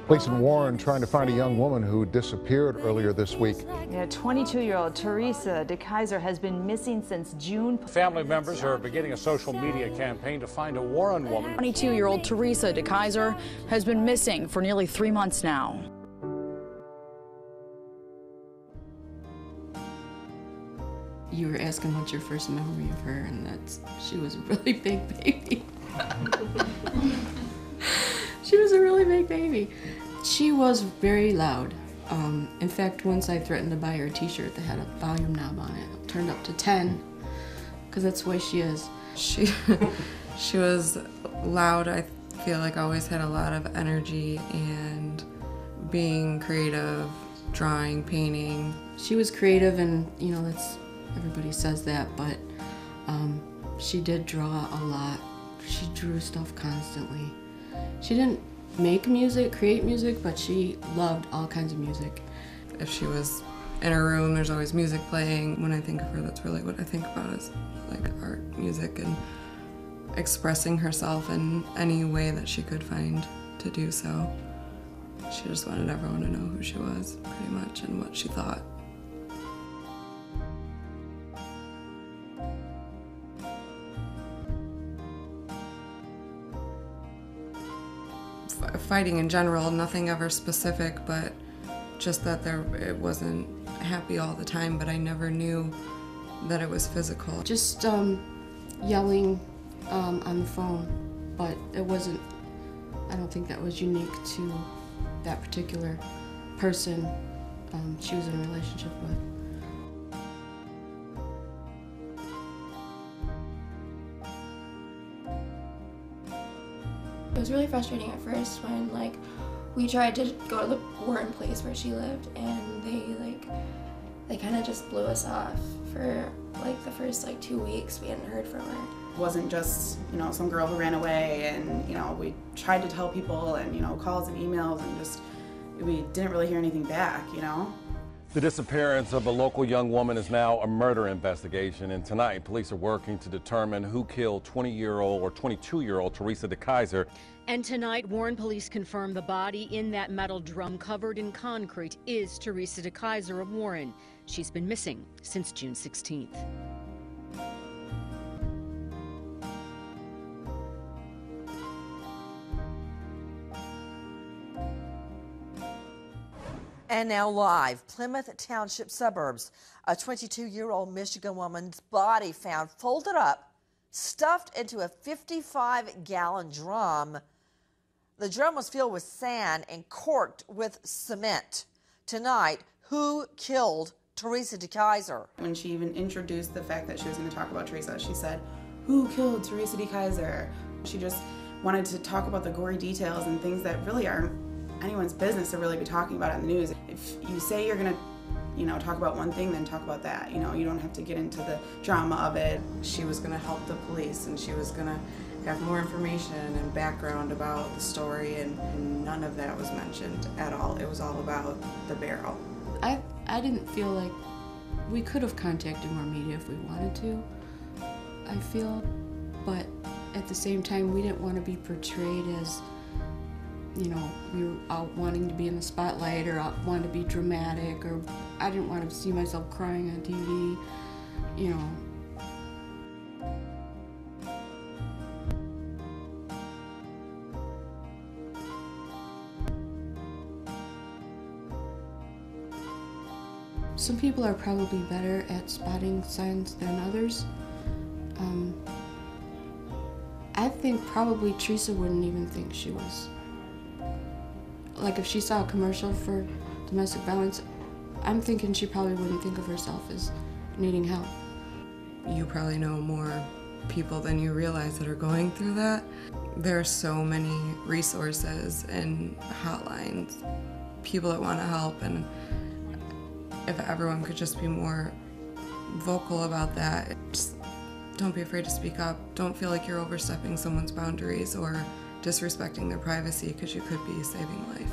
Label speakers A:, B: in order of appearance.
A: Police in Warren trying to find a young woman who disappeared earlier this week.
B: Yeah, 22-year-old Theresa DeKeyzer has been missing since June.
C: Family members are beginning a social media campaign to find a Warren woman.
D: 22-year-old Theresa DeKeyzer has been missing for nearly 3 months now.
E: You were asking what's your first memory of her, and she was a really big baby. She was a really big baby. She was very loud. In fact, once I threatened to buy her a t-shirt that had a volume knob on it. It turned up to 10, because that's the way she is.
F: She was loud. I feel like always had a lot of energy and being creative, drawing, painting.
E: She was creative, and everybody says that, but she did draw a lot. She drew stuff constantly. She didn't make music, create music, but she loved all kinds of music.
F: If she was in her room, there's always music playing. When I think of her, that's really what I think about, is like art, music, and expressing herself in any way that she could find to do so. She just wanted everyone to know who she was, pretty much, and what she thought. Fighting in general, nothing ever specific, but just that it wasn't happy all the time, but I never knew that it was physical.
E: Just yelling on the phone, but it wasn't, I don't think that was unique to that particular person she was in a relationship with.
G: It was really frustrating at first when we tried to go to the Warren place where she lived, and they kind of just blew us off for the first 2 weeks. We hadn't heard from her.
H: It wasn't just some girl who ran away, and we tried to tell people, and calls and emails, and we didn't really hear anything back.
I: The disappearance of a local young woman is now a murder investigation, and tonight police are working to determine who killed 20-year-old or 22-year-old Theresa DeKeyzer.
J: And tonight, Warren police confirm the body in that metal drum covered in concrete is Theresa DeKeyzer of Warren. She's been missing since June 16th.
K: And now live, Plymouth Township suburbs. A 22-year-old Michigan woman's body found folded up, stuffed into a 55-gallon drum. The drum was filled with sand and corked with cement. Tonight, who killed Theresa DeKeyzer?
H: When she even introduced the fact that she was going to talk about Theresa, she said, "Who killed Theresa DeKeyzer?" She just wanted to talk about the gory details and things that really aren't anyone's business to really be talking about on the news. If you say you're gonna, talk about one thing, then talk about that. You don't have to get into the drama of it.
F: She was going to help the police, and she was going to have more information and background about the story, and none of that was mentioned at all. It was all about the barrel.
E: I didn't feel like we could have contacted more media if we wanted to, I feel, but at the same time, we didn't want to be portrayed as we were out wanting to be in the spotlight or out wanting to be dramatic, or I didn't want to see myself crying on TV, Some people are probably better at spotting signs than others. I think probably Theresa wouldn't even think she was. If she saw a commercial for domestic violence, I'm thinking she probably wouldn't think of herself as needing help.
F: You probably know more people than you realize that are going through that. There are so many resources and hotlines, people that want to help, and if everyone could just be more vocal about that. Just don't be afraid to speak up. Don't feel like you're overstepping someone's boundaries or disrespecting their privacy, because you could be saving life.